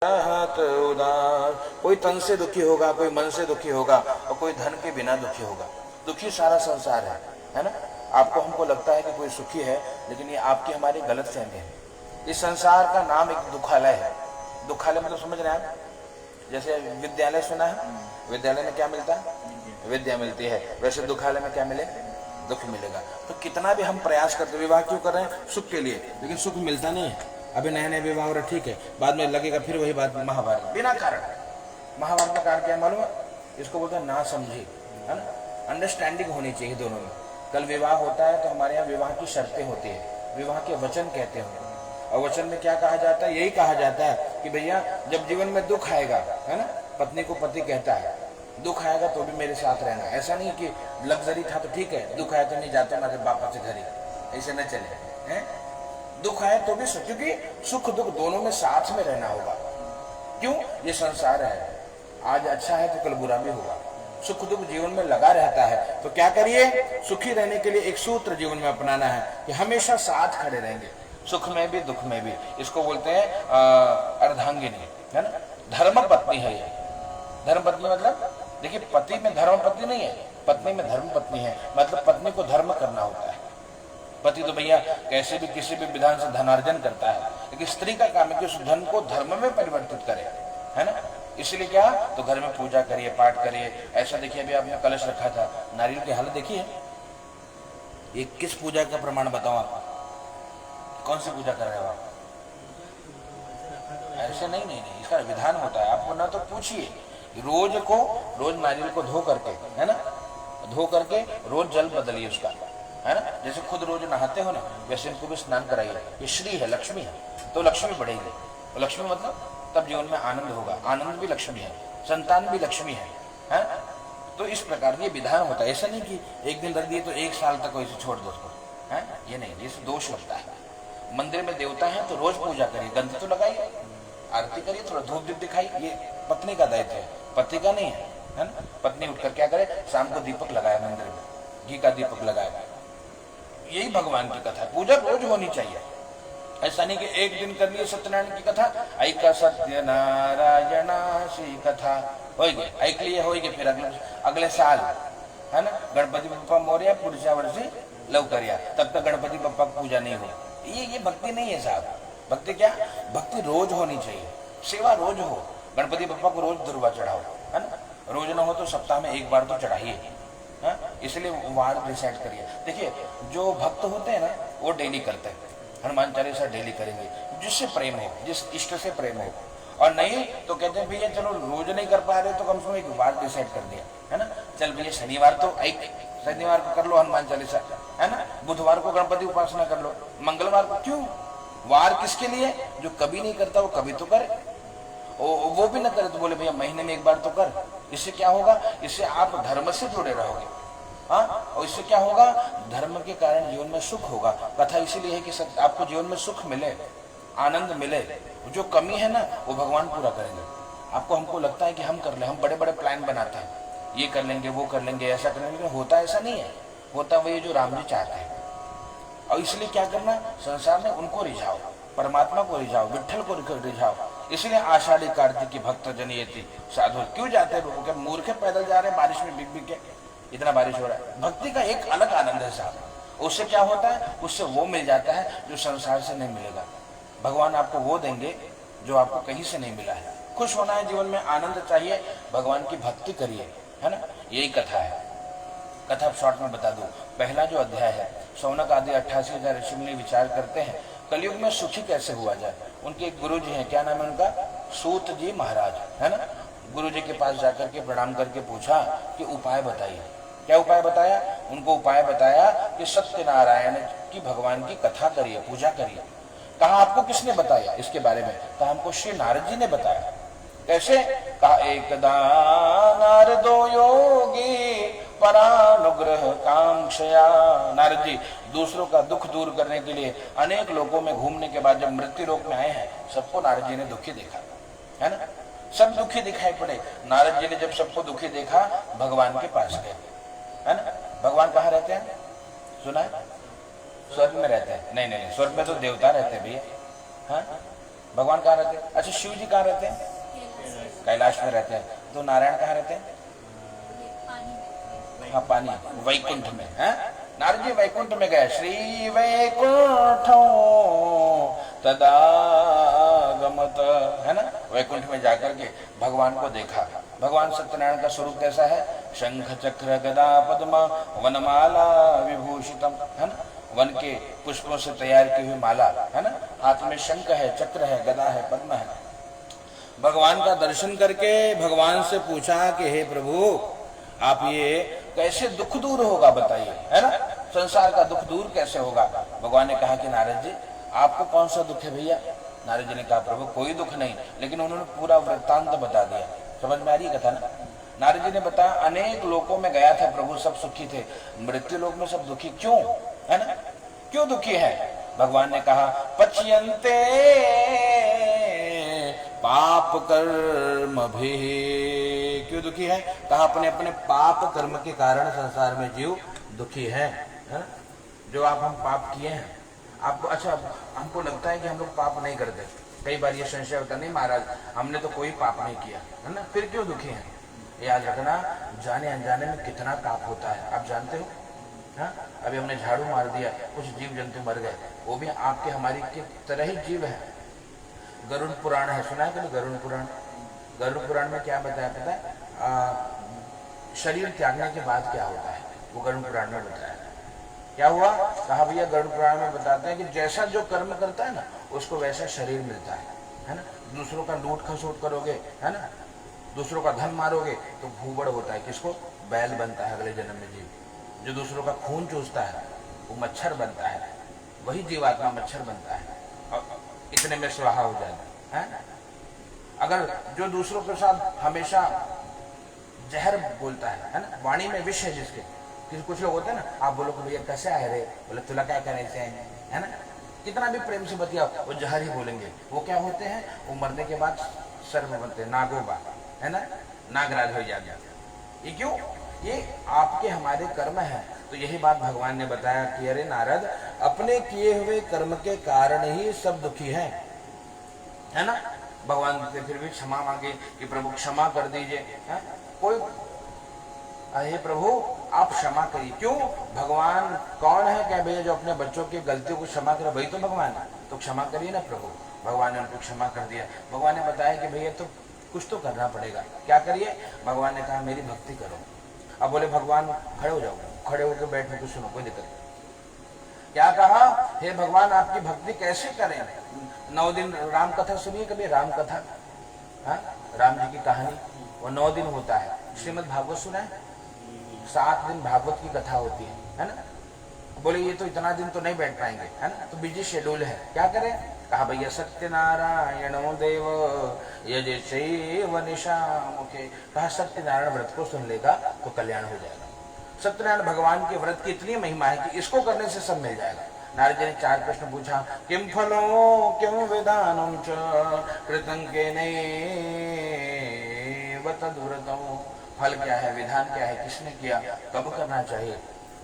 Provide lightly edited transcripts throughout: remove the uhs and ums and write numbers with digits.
हाथ उदार, कोई तन से दुखी होगा, कोई मन से दुखी होगा और कोई धन के बिना दुखी होगा। दुखी सारा संसार है ना। आपको हमको लगता है कि कोई सुखी है, लेकिन ये आपकी हमारी गलत फहमी है। इस संसार का नाम एक दुखालय है। दुखालय मतलब समझ रहे हैं आप? जैसे विद्यालय सुना है, विद्यालय में क्या मिलता है? विद्या मिलती है। वैसे दुखालय में क्या मिले? दुख मिलेगा। तो कितना भी हम प्रयास करते, विवाह क्यों कर रहे हैं? सुख के लिए, लेकिन सुख मिलता नहीं है। अभी नए नए विवाह हो रहा, ठीक है, बाद में लगेगा फिर वही बात, महाभारत बिना कारण। महाभारत का कारण क्या मालूम है? इसको बोलते हैं ना समझी, है ना। अंडरस्टैंडिंग होनी चाहिए दोनों में। कल विवाह होता है तो हमारे यहाँ विवाह की शर्तें होती है, विवाह के वचन कहते हैं। और वचन में क्या कहा जाता है? यही कहा जाता है कि भैया जब जीवन में दुख आएगा, है ना, पत्नी को पति कहता है दुख आएगा तो भी मेरे साथ रहना। ऐसा नहीं कि लग्जरी था तो ठीक है, दुख आया तो नहीं जाते मेरे बापा से घर ही, ऐसे न चले हैं। दुख आए तो भी, क्योंकि सुख दुख दोनों में साथ में रहना होगा। क्यों? ये संसार है, आज अच्छा है तो कल बुरा भी होगा। सुख दुख जीवन में लगा रहता है। तो क्या करिए? सुखी रहने के लिए एक सूत्र जीवन में अपनाना है कि हमेशा साथ खड़े रहेंगे, सुख में भी दुख में भी। इसको बोलते हैं अर्धांगिनी, है ना। धर्म पत्नी है ये। धर्म पत्नी मतलब देखिए, पति में धर्म पत्नी नहीं है, पत्नी में धर्म पत्नी है। मतलब पत्नी को धर्म करना होता है। पति तो भैया कैसे भी किसी भी विधान से धनार्जन करता है, लेकिन स्त्री का काम है कि उस धन को धर्म में परिवर्तित करे, है ना। इसलिए क्या, तो घर में पूजा करिए, पाठ करिए। ऐसा देखिए, अभी आपने कलश रखा था, नारियल की हालत देखिए। ये किस पूजा का प्रमाण बताऊं आपको? कौन सी पूजा कर रहे हो आप? ऐसे नहीं नहीं नहीं, इसका विधान होता है। आपको ना तो पूछिए, रोज नारियल को धो करके, है ना, धो करके रोज जल बदलिए उसका, है ना। जैसे खुद रोज नहाते हो ना, वैसे इनको भी स्नान कराइए। ये श्री है, लक्ष्मी है, तो लक्ष्मी बढ़ेगी। तो लक्ष्मी मतलब तब जीवन में आनंद होगा। आनंद भी लक्ष्मी है, संतान भी लक्ष्मी है। तो इस प्रकार ये विधान होता है। ऐसा नहीं कि एक दिन रख दिए तो एक साल तक वैसे छोड़ दो उसको, है, ये नहीं, ये दोष लगता है। मंदिर में देवता है तो रोज पूजा करिए, गंध तो लगाइए, आरती करिए, थोड़ा धूप दीप दिखाइए। ये पत्नी का दायित्व है, पति का नहीं है ना। पत्नी उठकर क्या करे? शाम को दीपक लगाया, मंदिर में घी का दीपक लगाया। यही भगवान की कथा है। पूजा रोज होनी चाहिए। ऐसा नहीं कि एक दिन कर लिए सत्यनारायण की कथा, ऐका सत्य नारायणासी कथा होगी, ऐक लिए होगी, फिर अगले साल, है ना, गणपति बप्पा मोरया पुरुषा वर्षी लवकरिया, तब तक गणपति बप्पा की पूजा नहीं हो। ये भक्ति नहीं है साहब। भक्ति क्या? भक्ति रोज होनी चाहिए, सेवा रोज हो। गणपति बप्पा को रोज दुर्वा चढ़ाओ, है ना। रोज ना हो तो सप्ताह में एक बार तो चढ़ाइए। इसलिए वार डिसाइड करिए। देखिए, जो भक्त होते हैं ना, वो डेली करते हैं, हनुमान चालीसा डेली करेंगे, जिससे प्रेम हो, जिस इष्ट से प्रेम हो। और नहीं तो कहते हैं भैया चलो रोज नहीं कर पा रहे तो कम से कम एक वार डिसाइड कर दिया, है ना। चल भैया शनिवार तो एक शनिवार को कर लो हनुमान चालीसा, है ना। बुधवार को गणपति उपासना कर लो, मंगलवार को। क्यों? वार किसके लिए? जो कभी नहीं करता वो कभी तो करे, वो भी ना करे तो बोले भैया महीने में एक बार तो कर। इससे क्या होगा? इससे आप धर्म से जुड़े रहोगे, हाँ। और इससे क्या होगा? धर्म के कारण जीवन में सुख होगा। कथा इसीलिए है कि आपको जीवन में सुख मिले, आनंद मिले। जो कमी है ना, वो भगवान पूरा करेंगे। आपको हमको लगता है कि हम कर ले, हम बड़े बड़े प्लान बनाते हैं, ये कर लेंगे, वो कर लेंगे, ऐसा कर लेंगे, होता ऐसा नहीं है। होता वही जो राम जी चाहते हैं। और इसलिए क्या करना? संसार में उनको रिझाओ, परमात्मा को रिझाओ, विठल को रिझाओ। इसलिए आषाढ़ी कार्तिक की भक्त जनियति साधु क्यों जाते हैं? क्या मूर्ख पैदल जा रहे हैं बारिश में, बिक बिक के, इतना बारिश हो रहा है। भक्ति का एक अलग आनंद है साहब। उससे क्या होता है? उससे वो मिल जाता है जो संसार से नहीं मिलेगा। भगवान आपको वो देंगे जो आपको कहीं से नहीं मिला है। खुश होना है जीवन में, आनंद चाहिए, भगवान की भक्ति करिए, है ना। यही कथा है। कथा शॉर्ट में बता दूं। पहला जो अध्याय है, शौनक आदि 88,000 ऋषि मुनि विचार करते हैं कलयुग में सुखी कैसे हुआ जाए। उनके एक गुरु जी हैं, क्या नाम है उनका? सूत जी महाराज, है ना। गुरु जी के पास जाकर के प्रणाम करके पूछा कि उपाय बताइए। क्या उपाय बताया? उनको उपाय बताया कि सत्यनारायण की भगवान की कथा करिए, पूजा करिए। कहा आपको किसने बताया इसके बारे में? कहा हमको श्री नारद जी ने बताया। कैसे? कहा एकदा नारदो योगी परानुग्रह कांक्षया। नारद जी दूसरों का दुख दूर करने के लिए अनेक लोगों में घूमने के बाद जब मृत्यु लोक में आए हैं, सबको नारद जी ने दुखी देखा, है ना। सब दुखी दिखाई पड़े। नारद जी ने जब सबको दुखी देखा, भगवान के पास गए, है ना। भगवान कहाँ रहते हैं? सुना है? स्वर्ग में रहते हैं? नहीं नहीं, स्वर्ग में तो देवता रहते हैं भैया, हाँ। भगवान कहाँ रहते हैं? अच्छा, शिव जी कहाँ रहते हैं? कैलाश में रहते हैं। तो नारायण कहाँ रहते हैं? हाँ, पानी, वैकुंठ में है। नारद जी वैकुंठ में गए, श्री वैकुंठ तदागमत, है ना, वैकुंठ में जाकर के भगवान को देखा। भगवान सत्यनारायण का स्वरूप कैसा है? शंख चक्र गदा पद्म वनमाला विभूषितम, है ना, वन के पुष्पों से तैयार की हुई माला, है ना, हाथ में शंख है, चक्र है, गदा है, पद्म है। भगवान का दर्शन करके भगवान से पूछा कि हे प्रभु, आप ये कैसे दुख दूर होगा बताइए, है ना, संसार का दुख दूर कैसे होगा? भगवान ने कहा कि नारद जी, आपको कौन सा दुख है भैया? नारद जी ने कहा प्रभु कोई दुख नहीं, लेकिन उन्होंने पूरा वृत्तांत बता दिया। समझ में आ रही कथा ना? नारद जी ने बताया अनेक लोकों में गया था प्रभु, सब सुखी थे, मृत्यु लोक में सब दुखी क्यों, है ना, क्यों दुखी है? भगवान ने कहा पच्यन्ते पाप कर्म भी, क्यों दुखी है? कहा अपने अपने पाप कर्म के कारण संसार में जीव दुखी है। जो आप हम पाप किए हैं, आपको अच्छा हमको लगता है कि हम लोग पाप नहीं करते, कई बार ये संशय होता नहीं महाराज हमने तो कोई पाप नहीं किया, है ना, फिर क्यों दुखी हैं? याद रखना, जाने अनजाने में कितना पाप होता है आप जानते हो। हाँ, अभी हमने झाड़ू मार दिया, कुछ जीव जंतु मर गए, वो भी आपके हमारी की तरह ही जीव है। गरुड़ पुराण है, सुना है कभी गरुड़ पुराण? गरुड़ पुराण में क्या बताया पता है? शरीर त्यागने के बाद क्या होता है, वो गरुड़ पुराण में बताया। क्या हुआ? कहा भैया गरुड़ पुराण में बताते हैं कि जैसा जो कर्म करता है ना, उसको वैसा शरीर मिलता है ना। दूसरों का लूट खसोट करोगे, है ना, दूसरों का धन मारोगे तो भूबड़ होता है, किसको? बैल बनता है अगले जन्म में जीव। जो दूसरों का खून चूसता है वो मच्छर बनता है, वही जीवात्मा मच्छर बनता है और इतने में स्वाहा हो जाएगा, है। अगर जो दूसरों के साथ हमेशा जहर बोलता है ना, वाणी में विष है जिसके, कुछ लोग होते हैं ना, आप बोलो कि भैया कैसे आए रे, बोले तुला क्या करने से आए, है ना, कितना भी प्रेम से बतियाओ वो जहर ही बोलेंगे। वो क्या होते हैं? वो मरने के बाद सर्प बनते हैं, नागोबा, है ना, नागराज हो जाएगा। ये क्यों? ये आपके हमारे कर्म है। तो यही बात भगवान ने बताया कि अरे नारद, अपने किए हुए कर्म के कारण ही सब दुखी हैं, है ना। भगवान से फिर भी क्षमा मांगे कि प्रभु क्षमा कर दीजिए, है? कोई हे प्रभु आप क्षमा करिए। क्यों? भगवान कौन है क्या भैया जो अपने बच्चों की गलतियों को क्षमा करे? वही तो भगवान है, तो क्षमा करिए ना प्रभु। भगवान ने उनको क्षमा कर दिया। भगवान ने बताया कि भैया तो कुछ तो करना पड़ेगा, क्या करिए? भगवान ने कहा मेरी भक्ति करो। अब बोले भगवान खड़े हो जाओ, खड़े होकर बैठने को सुनो, कोई दिक्कत नहीं। क्या कहा? हे भगवान आपकी भक्ति कैसे करें? 9 दिन राम कथा सुनिए कभी, राम कथा, हाँ, राम जी की कहानी, वो 9 दिन होता है। श्रीमद् भागवत सुना है? 7 दिन भागवत की कथा होती है ना। बोले ये तो इतना दिन तो नहीं बैठ पाएंगे, है ना, तो बिजी शेड्यूल है, क्या करें? कहा भैया सत्यनारायण देव यजे शैव निशा मुखे। कहा सत्यनारायण व्रत को सुन लेगा तो कल्याण हो जाएगा। सत्यनारायण भगवान के व्रत की इतनी महिमा है कि इसको करने से सब मिल जाएगा। नारद जी ने 4 प्रश्न पूछा, किम फलो किम विधानम च कृतं केने तद्व्रतम्। फल क्या है, विधान क्या है, किसने किया, कब करना चाहिए?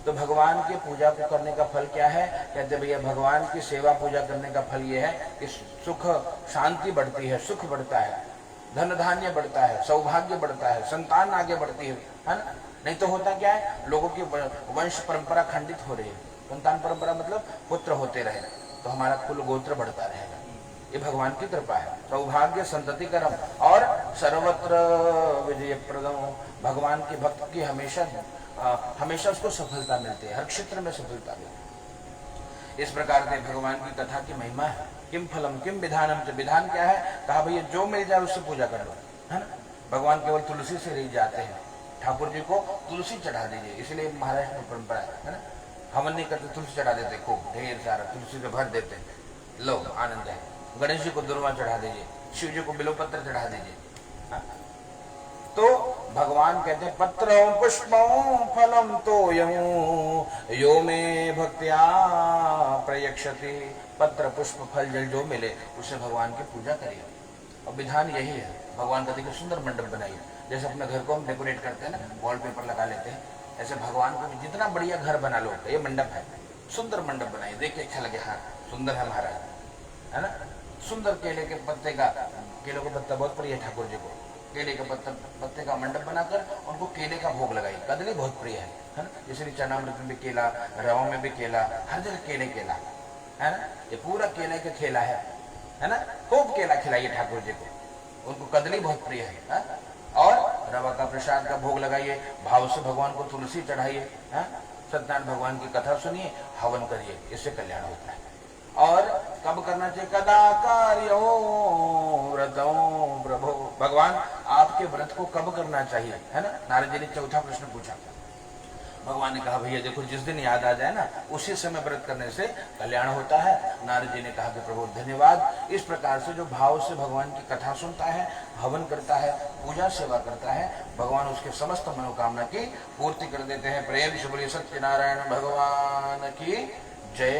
तो भगवान की पूजा को करने का फल क्या है? कहते भैया भगवान की सेवा पूजा करने का फल ये है कि सुख शांति बढ़ती है, सुख बढ़ता है, धन धान्य बढ़ता है, सौभाग्य बढ़ता है, संतान आगे बढ़ती है ना। नहीं तो होता क्या है, लोगों की वंश परंपरा खंडित हो रही है। संतान परंपरा मतलब पुत्र होते रहे तो हमारा कुल गोत्र बढ़ता रहेगा। ये भगवान की कृपा है। सौभाग्य संतति कर्म और सर्वत्र विजय प्रदम। भगवान के भक्त की हमेशा उसको सफलता मिलती है, हर क्षेत्र में सफलता मिलती है। इस प्रकार से भगवान की कथा की महिमा है। किम फलम किम विधानम, विधान क्या है? कहा भैया जो मिल जाए उससे पूजा कर लो, है ना। भगवान केवल तुलसी से रह जाते हैं, ठाकुर जी को तुलसी चढ़ा दीजिए, इसलिए महाराष्ट्र में परंपरा है ना। हवन नहीं करते, तुलसी चढ़ा देते, खूब ढेर सारा तुलसी से भर देते, लो आनंद है। गणेश जी को दुर्वा चढ़ा दीजिए, शिव जी को बिल्वपत्र चढ़ा दीजिए। तो भगवान कहते हैं पत्र पुष्प फलम तो यो में भक्त्या प्रयक्षति। पत्र पुष्प फल जल जो मिले उससे भगवान की पूजा करिए। और विधान यही है। भगवान का देखिए सुंदर मंडप बनाइए, जैसे अपने घर को हम डेकोरेट करते हैं ना, वॉलपेपर लगा लेते हैं, ऐसे भगवान को भी जितना बढ़िया घर बना लो, ये मंडप है, सुंदर मंडप बनाइए, देखिए अच्छा लगे, हाँ सुंदर है महाराज, है ना। सुंदर केले के पत्ते का, केले का पत्ता बहुत प्रिय है ठाकुर जी को, केले के पत्ते का मंडप बनाकर उनको केले का भोग लगाई। कदली बहुत प्रिय है ना, इसलिए चरणामृत में भी केला, रवा में भी केला, हर जगह केले केला है ना। ये पूरा केले का खेला है ना। खूब केला खिलाइए ठाकुर जी को, उनको कदली बहुत प्रिय है। और रवा का प्रसाद का भोग लगाइए, भाव से भगवान को तुलसी चढ़ाइए, सत्यनारायण भगवान की कथा सुनिए, हवन करिए, इससे कल्याण होता है। और कब करना चाहिए? कदा कार्यो व्रतो प्रभो, भगवान आपके व्रत को कब करना चाहिए, है ना। नारद जी ने चौथा प्रश्न पूछा। भगवान ने कहा भैया देखो जिस दिन याद आ जाए ना उसी समय व्रत करने से कल्याण होता है। नारद जी ने कहा कि प्रभु धन्यवाद। इस प्रकार से जो भाव से भगवान की कथा सुनता है, हवन करता है, पूजा सेवा करता है, भगवान उसके समस्त मनोकामना की पूर्ति कर देते हैं। प्रेम से बोलिए सत्यनारायण भगवान की जय।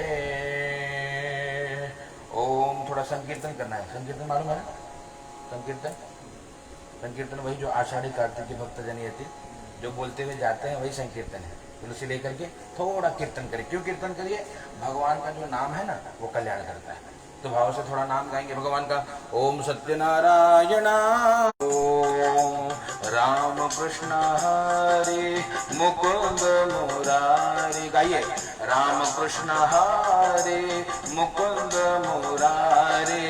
ओम। थोड़ा संकीर्तन करना है। संकीर्तन मालूम है ना? संकीर्तन वही जो आषाढ़ी कार्तिक की भक्तजन यति जो बोलते हुए जाते हैं वही संकीर्तन है। तुलसी लेकर के थोड़ा कीर्तन करिए। क्यों कीर्तन करिए? भगवान का जो नाम है ना वो कल्याण करता है। तो भाव से थोड़ा नाम गाएंगे भगवान का। ओम सत्यनारायण ओम राम कृष्ण हरे मुकुंद मुरारी। गाइए। राम कृष्ण हरे मुकुंद मुरारे,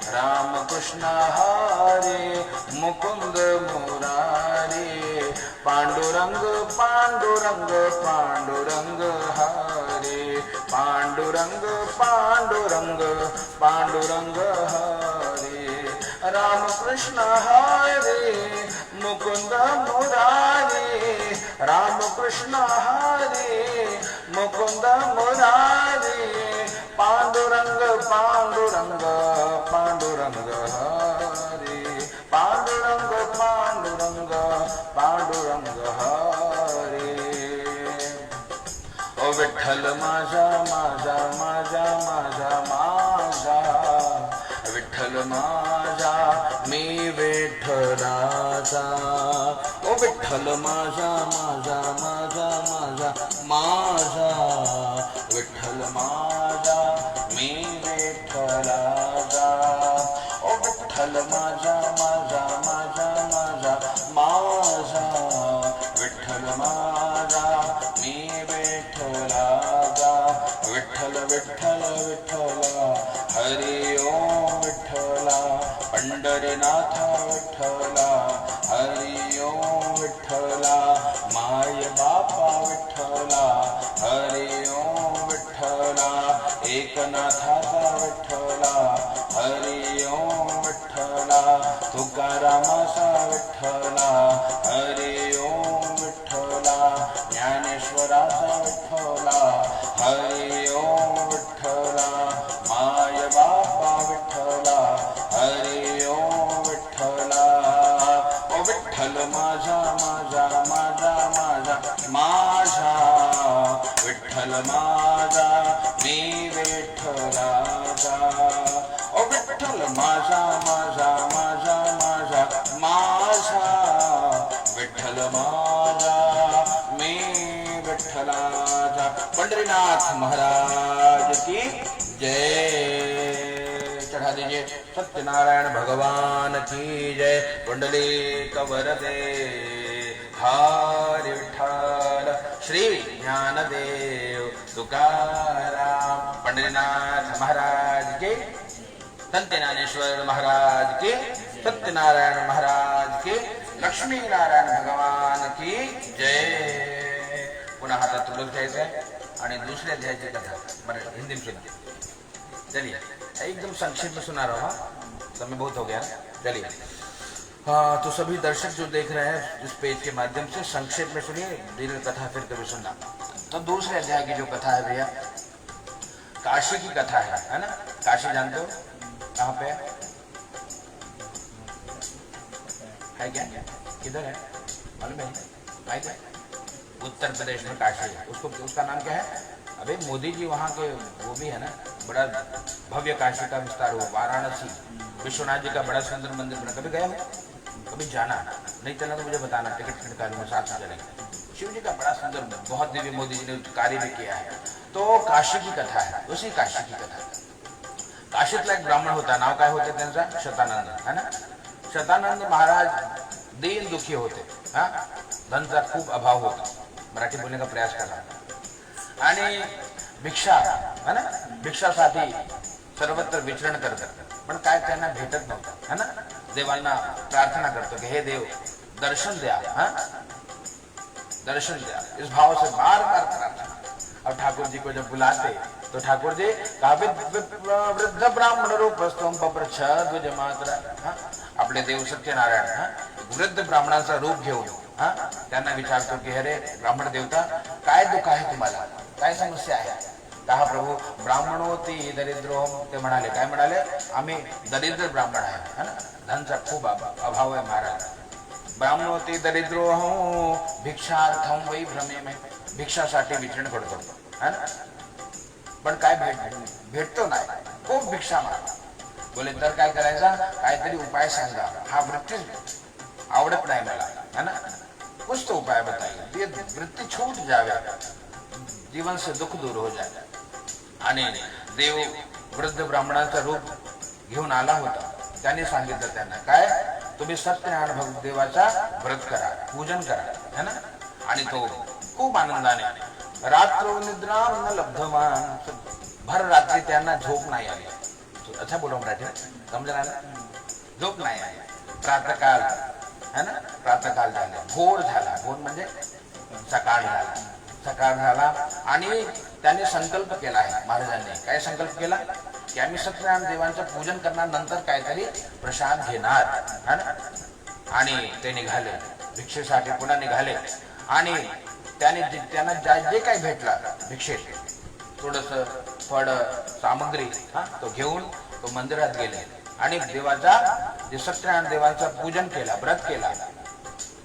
राम कृष्ण हरे मुकुंद मुरारे। पांडुरंग पांडुरंग पांडुरंग हरे, पांडुरंग पांडुरंग पांडुरंग हरे। राम कृष्ण हरे मुकुंद मुरारे, राम कृष्ण हरे मुकुंद मुरारे। पांडुरंग पांडुरंग पांडुरंग हरे, पांडुरंग पांडुरंग पांडुरंग हरे। ओ विठ्ठल माझा माझा माझा माझा माझा, विठ्ठल माझा मी विठ्ठलाचा। ओ विठ्ठल माझा माझा माझा माझा माझा, विठ्ठल माझा मी विठ्ठलाचा। ओ विठ्ठल माझा माझा माझा माझा माझा, विठ्ठल माझा मी विठ्ठलाचा। विठ्ठल विठ्ठल विठ्ठला हरि ओम विठ्ठला, पंढरीनाथ विठ्ठला हरि ओम विठ्ठला। माय बापा विठ्ठला हरि ओम विठ्ठला, एकनाथाचा विठ्ठला हरि ओम विठ्ठला। तुकारामाचा विठ्ठला हरि ओम विठ्ठला, ज्ञानेश्वराचा विठ्ठला हरि ओम विठ्ठला। माय बापा विठ्ठला हरि ओम विठ्ठला। ओ विठ्ठल माझा माझा माझा माझा माझा, विठ्ठल माझा मी विठ्ठलाचा। ओ विठ्ठल माझा माझा माझा माझा माझा, विठ्ठल माझा मी विठ्ठलाचा। पंढरीनाथ महाराज की जय। चढ़ा दीजिए। सत्यनारायण भगवान की जय। कुंडली कवरदे हरि विठ्ठल श्री ज्ञानदेव तुकाराम। पंढरीनाथ महाराज के, सत्यनारायणेश्वर महाराज के, सत्यनारायण महाराज के, लक्ष्मी नारायण भगवान की जय। पुन्हा हातात तुलक घ्यायचं आणि दुसऱ्या अध्यायाची कथा बरं हिंदी में सुना। चलिए एकदम संक्षिप्त में सुना रहा हूँ, समय बहुत हो गया। चलिए हाँ, तो सभी दर्शक जो देख रहे हैं इस पेज के माध्यम से संक्षेप में सुनिए, दीर्घ कथा फिर कभी सुनना। तो दूसरे अध्याय की जो कथा है भैया काशी की कथा है ना। काशी जानते हो कहाँ पे है क्या? किधर है मालूम है? क्या? उत्तर प्रदेश में काशी है। उसका नाम क्या है? अबे मोदी जी वहाँ के वो भी है ना, बड़ा भव्य काशी का विस्तार हुआ। वाराणसी विश्वनाथ जी का बड़ा सुंदर मंदिर बना। कभी गए हो? कभी जाना? नहीं चलना तो मुझे बताना, टिकट निकालूंगा, साथ में चलेंगे। शिव जी का बड़ा सुंदर बहुत दिव्य मोदी जी ने कार्य भी किया है। तो काशी की कथा है, उसी काशी की कथा। काशीतला एक ब्राह्मण होता, नाव काय होते त्यांचा, शतानंद, है ना. शतानंद महाराज दीन दुखी होते, हा, धनचा खूप अभाव होता, मराठी बोलने का प्रयास करा, आणि भिक्षा, है ना, भिक्षासाठी सर्वत्र विचरण करतात, पण काय त्यांना भेटत नव्हतं, है ना. देवांना प्रार्थना करतो कि हे देव दर्शन द्या, हा, दर्शन द्या, इस भाव से बार बार प्रार्थना. अब ठाकुर जी को जब बुलाते तो ठाकुर जी वृद्ध ब्राह्मण रूप ध्वज मात्र, आपले देव सत्यनारायण, वृद्ध ब्राह्मणाचा रूप घेऊन त्यांना विचारतो की अरे ब्राह्मण देवता, काय दुःख आहे तुम्हाला, काय समस्या आहे. कहा प्रभू ब्राह्मणोती दरिद्रोहम, ते म्हणाले, काय म्हणाले, आम्ही दरिद्र ब्राह्मण आहे, है ना, धनचा खूप अभाव आहे महाराज. ब्राह्मणोती दरिद्रोहम भिक्षार्थम वै भ्रमे में, भिक्षासाठी विचरण करतो, है ना, पण काय भेटतो नाही, खूप भिक्षा माग. बोले तर काय करायचा, काहीतरी उपाय सांगा, हा वृत्ती आवडत नाही मला, है ना, कुछ तो उपाय बताइए, ये वृत्ती छूट जावे, जीवन से दुख दूर हो जाए. आणि देव वृद्ध ब्राह्मणाचा रूप घेऊन आला होता, त्याने सांगितलं त्यांना, काय तुम्ही सत्यनारायण देवाचा व्रत करा, पूजन करा, है ना. आणि तो खूप आनंदाने रात्र निद्रा न लब्धवान, भर रात्री त्यांना झोप नाही आली. अच्छा बोलो मराठी, समजणार, झोप नाही आली. प्रातःकाल, है ना, प्रातःकाल झाला, भोर झाला, भोर म्हणजे सकाळ झाला, सकाळ झाला, आणि त्यांनी संकल्प केला आहे महाराजांनी. काय संकल्प केला की आम्ही सत्यनारायण देवांचं पूजन करणार, नंतर काहीतरी प्रसाद घेणार, है ना. आणि ते निघाले भिक्षेसाठी, पुन्हा निघाले, आणि त्यांना जे काही भेटला भिक्षेत, थोडस फळ सामग्री, तो घेऊन तो मंदिरात गेले, आणि देवाचा, जे सत्यनारायण देवाचं पूजन केला, व्रत केला,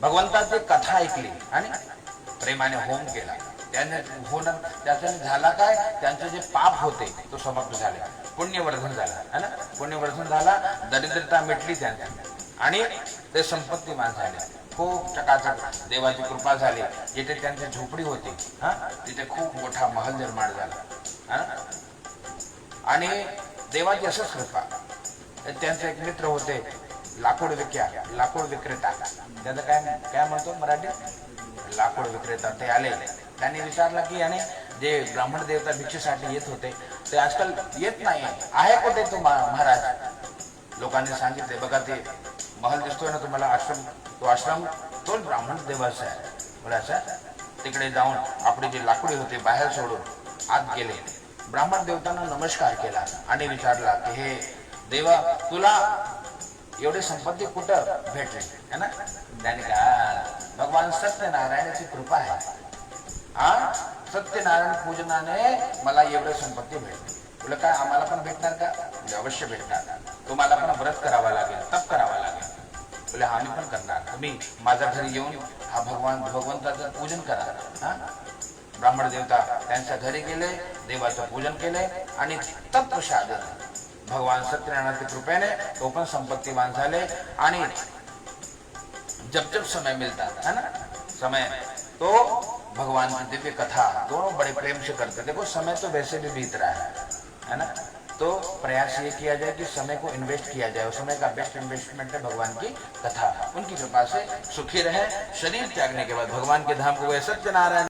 भगवंताची कथा ऐकली, आणि प्रेमाने होम केला. त्याने त्याच्याने झाला काय, त्यांचे जे पाप होते तो समाप्त झाले, पुण्यवर्धन झाला, है ना, पुण्यवर्धन झाला, दरिद्रता मिटली त्यांची, आणि ते संपत्तीमान झाले. खूप चकाचक देवाची कृपा झाली. जिथे त्यांची झोपडी होती, तिथे खूप मोठा महल निर्माण झाला, आणि देवाची असंच कृपा. त्यांचे एक मित्र होते, लाकूड विक्रेता, त्याचं काय म्हणतो मराठी, लाकूड विक्रेता. ते आले, त्यांनी विचारलं की आणि जे ब्राह्मण देवता भिक्षेसाठी येत होते ते आजकाल येत नाही आहे, कुठे तो महाराज. लोकांनी सांगितले, बघा ते महल दिसतोय ना तुम्हाला, आश्रम, तो आश्रम तोच ब्राह्मण देवाचा आहे. बोलायचा तिकडे जाऊन आपली जी लाकडी होती बाहेर सोडून आत गेले, ब्राह्मण देवतांना नमस्कार केला, आणि विचारला की हे देवा, तुला एवढी संपत्ती कुठं भेटली, है ना. त्याने काय, भगवान सत्यनारायणाची कृपा आहे, हा, सत्यनारायण पूजनाने मला एवढी संपत्ती भेटली. बोले काय आम्हाला पण भेटणार का, अवश्य भेटणार, तुम्हाला पण व्रत करावा लागेल, तप करावा लागेल. बोले आम्ही पण करणार, तुम्ही माझ्या घरी येऊन हा भगवंताचं पूजन करा. ब्राह्मण देवता त्यांच्या घरी गेले, देवाचं पूजन केले, आणि तत्प्रसाद भगवान सत्यनारायणाच्या कृपेने तो पण संपत्तीवान झाले. आणि जब समय मिलता है ना, समय तो भगवान की दिव्य कथा दोनों बड़े प्रेम से करते. देखो समय तो वैसे भी बीत रहा है ना, तो प्रयास ये किया जाए कि समय को इन्वेस्ट किया जाए, और समय का बेस्ट इन्वेस्टमेंट है भगवान की कथा. उनकी कृपा से सुखी रहे. शरीर त्यागने के बाद भगवान के धाम को गए सत्यनारायण.